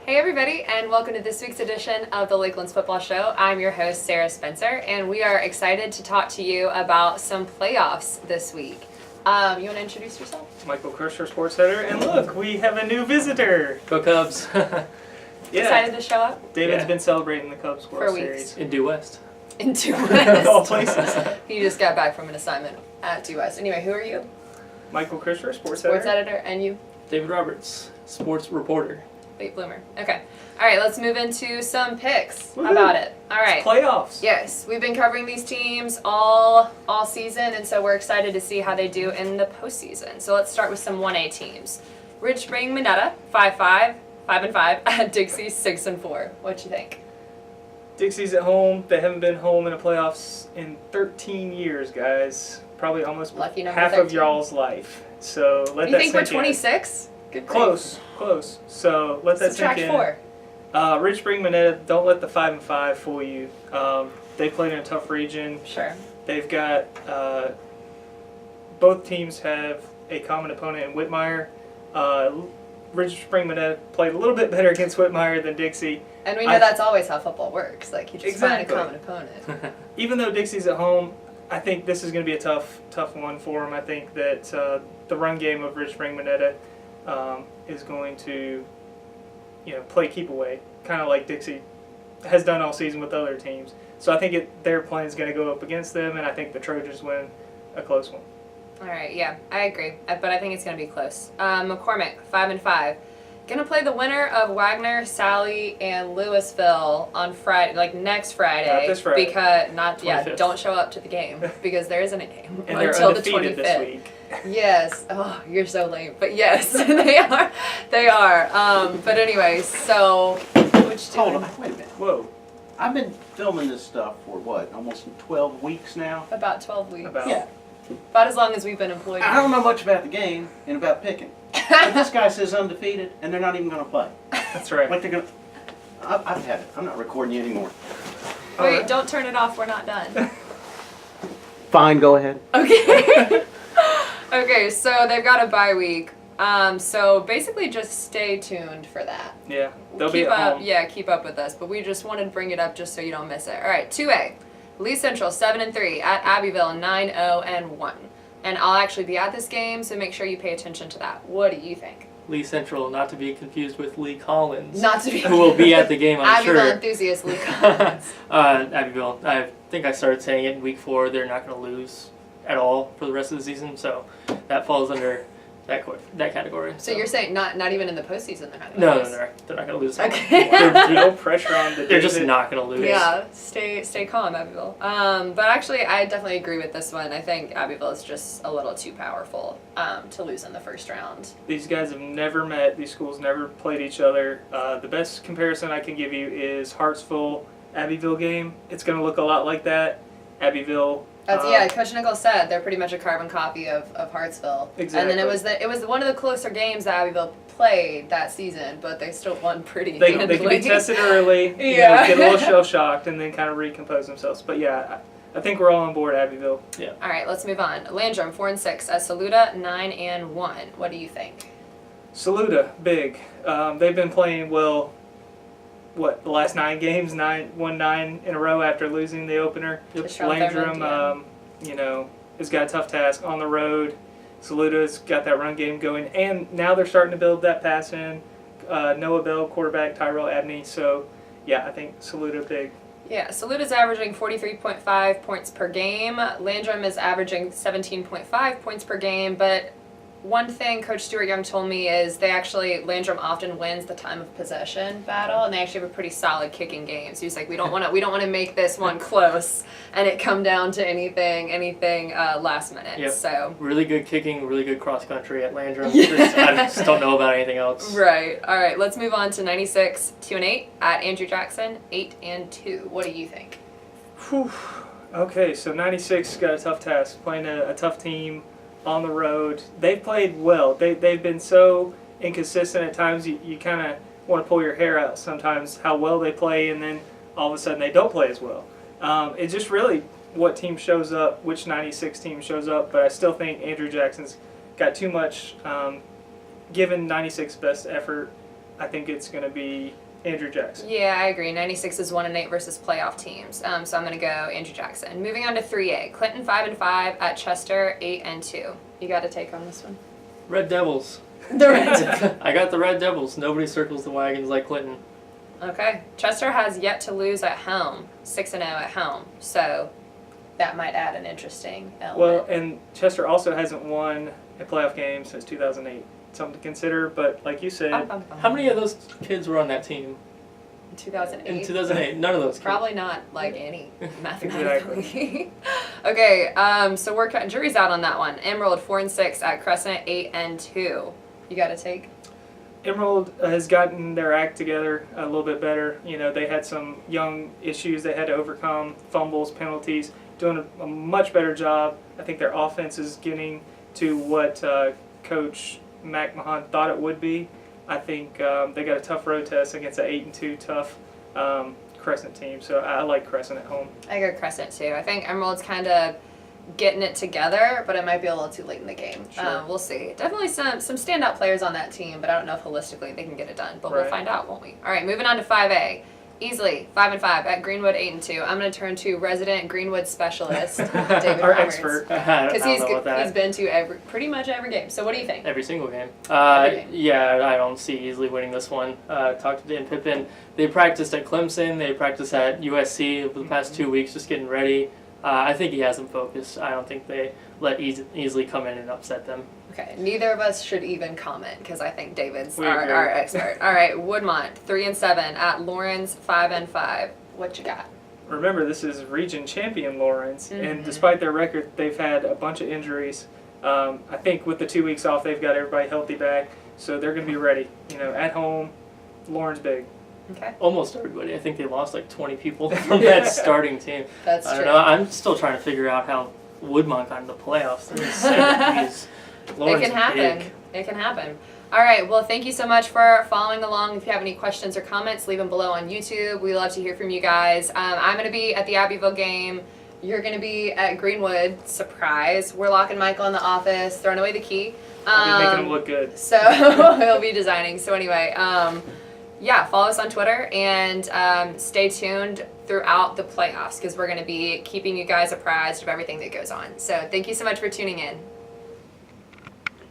Hey everybody, and welcome to this week's edition of the Lakelands Football Show. I'm your host, Sarah Spencer, and we are excited to talk to you about some playoffs this week. You want to introduce yourself? Michael Kirscher, sports editor, and look, we have a new visitor. Go Cubs. Excited to show up? David's been celebrating the Cubs World For weeks. Series. In Due West. In Due West. All places. He just got back from an assignment at Due West. Anyway, who are you? Michael Kirscher, sports editor, and you? David Roberts, sports reporter. Late bloomer. Okay. All right, let's move into some picks. Woo-hoo. How about it? All right. It's playoffs. Yes, we've been covering these teams all season, and so we're excited to see how they do in the postseason. So let's start with some 1A teams. Ridge Spring Minetta, 5-5, 5-5, at Dixie, 6-4. What you think? Dixie's at home. They haven't been home in the playoffs in 13 years, guys. Probably almost Lucky number half 13. of y'all's life. So let You that think we're sink in. 26? Good Close. So let that Subtract sink in. 4. Ridge Spring Minetta, don't let the 5-5 fool you. They played in a tough region. Sure. They've got both teams have a common opponent in Whitmire. Ridge Spring Minetta played a little bit better against Whitmire than Dixie. And we know that's always how football works. Like, you just Exactly. find a common opponent. Even though Dixie's at home, I think this is going to be a tough one for them. I think that the run game of Ridge Spring Minetta is going to, play keep away, kind of like Dixie has done all season with other teams. So I think their plan is going to go up against them, and I think the Trojans win a close one. All right, yeah, I agree, but I think it's going to be close. McCormick, 5-5. Going to play the winner of Wagner, Sally, and Louisville on Friday, like next Friday. Not this Friday. Because don't show up to the game because there isn't a game And they're until the undefeated 25th. this week. Yes. Oh, you're so lame. But yes, they are. They are. But anyway, so which do Hold on, wait a minute. Whoa. I've been filming this stuff for what, almost 12 weeks now? About 12 weeks. Yeah. About as long as we've been employed. I don't know much about the game and about picking. But this guy says undefeated, and they're not even going to play. That's right. Like they're going to... I've had it. I'm not recording you anymore. Wait, Alright. don't turn it off. We're not done. Fine, go ahead. Okay. Okay, so they've got a bye week. So basically just stay tuned for that. Yeah, they'll be Keep at up, home. yeah, keep up with us. But we just wanted to bring it up just so you don't miss it. All right, 2A. Lee Central, 7-3 at Abbeville, 9-0-1. And I'll actually be at this game, so make sure you pay attention to that. What do you think? Lee Central, not to be confused with Lee Collins. Not to be who will be at the game, I'm Abbeville sure. enthusiast Lee Collins. Abbeville. I think I started saying it in week 4. They're not going to lose at all for the rest of the season, so that falls under that category. So you're saying not even in the postseason they're not No, gonna lose? they're not going to lose. Okay. There's no pressure on the They're just David. not going to lose. Yeah, stay calm, Abbeville. But actually, I definitely agree with this one. I think Abbeville is just a little too powerful to lose in the first round. These guys have never met. These schools never played each other. The best comparison I can give you is Hartsville Abbeville game. It's going to look a lot like that. Abbeville. That's Coach Nichols said they're pretty much a carbon copy of Hartsville. Exactly. And then it was one of the closer games that Abbeville played that season, but they still won pretty They handily. can be tested early, Yeah. get a little shell shocked, and then kind of recompose themselves. But yeah, I think we're all on board Abbeville. All right, let's move on. Landrum 4-6 at Saluda 9-1. What do you think? Saluda, big. They've been playing well. The last 9 games, won 9 in a row after losing the opener. Landrum, has got a tough task on the road. Saluda's got that run game going, and now they're starting to build that pass in. Noah Bell, quarterback, Tyrell Abney. So, yeah, I think Saluda big. Yeah, Saluda's averaging 43.5 points per game. Landrum is averaging 17.5 points per game, but one thing Coach Stuart Young told me is Landrum often wins the time of possession battle, and they actually have a pretty solid kicking game. So he's like, we don't want to make this one close and it come down to anything last minute. Yep. So Really good kicking, really good cross country at Landrum. Yeah. I just don't know about anything else. right. All right. Let's move on to 96 2-8 at Andrew Jackson 8-2. What do you think? Whew. Okay, so 96 got a tough task, playing a tough team on the road. They've played well. They've been so inconsistent at times. You kind of want to pull your hair out sometimes how well they play, and then all of a sudden they don't play as well. It's just really what team shows up, which 96 team shows up, but I still think Andrew Jackson's got too much given 96 best effort I think it's going to be Andrew Jackson. Yeah, I agree. 96 is 1-8 versus playoff teams. So I'm going to go Andrew Jackson. Moving on to 3A. Clinton 5-5 at Chester 8-2. You got a take on this one? Red Devils. The Reds. I got the Red Devils. Nobody circles the wagons like Clinton. Okay. Chester has yet to lose at home. 6-0 at home. So that might add an interesting element. Well, and Chester also hasn't won a playoff game since 2008. Something to consider, but like you said, How many of those kids were on that team 2008. in 2008? None of those kids. Probably not like any mathematically. Okay, so we're cutting jury's out on that one. Emerald 4-6 at Crescent 8-2. You got to take. Emerald has gotten their act together a little bit better. You know, they had some young issues they had to overcome, fumbles, penalties, doing a much better job. I think their offense is getting to what Coach Mac Mahan thought it would be. I think they got a tough road test against an 8-2 tough Crescent team. So I like Crescent at home. I go Crescent too. I think Emerald's kind of getting it together, but it might be a little too late in the game. Sure. We'll see. Definitely some standout players on that team, but I don't know if holistically they can get it done. But we'll Right. find out, won't we? All right, moving on to 5A. Easily 5-5 at Greenwood 8-2. I'm going to turn to resident Greenwood specialist David Our Roberts. expert. I Because don't know about that. he's been to pretty much every game. So what do you think? Every single game. Every game. Yeah, I don't see easily winning this one. Talked to Dan Pippin. They practiced at Clemson. They practiced at USC over the past 2 weeks, just getting ready. I think he has them focused. I don't think they let easily come in and upset them. Okay, neither of us should even comment because I think David's We our agree. expert. All right, Woodmont 3-7 at Lawrence 5-5. What you got? Remember, this is region champion Lawrence, Mhm. and despite their record, they've had a bunch of injuries. I think with the 2 weeks off, they've got everybody healthy back, so they're going to be ready. You know, at home, Lawrence big. Okay, Almost everybody. I think they lost like 20 people from that starting team. that's I true. don't know. I'm still trying to figure out how Woodmont got in the playoffs. They're insane. It Lawrence can is happen. big. It can happen. All right. Well, thank you so much for following along. If you have any questions or comments, leave them below on YouTube. We love to hear from you guys. I'm going to be at the Abbeville game. You're going to be at Greenwood. Surprise. We're locking Michael in the office, throwing away the key. I'll be making them look good. So he'll be designing. So anyway, yeah, follow us on Twitter and stay tuned throughout the playoffs because we're going to be keeping you guys apprised of everything that goes on. So thank you so much for tuning in.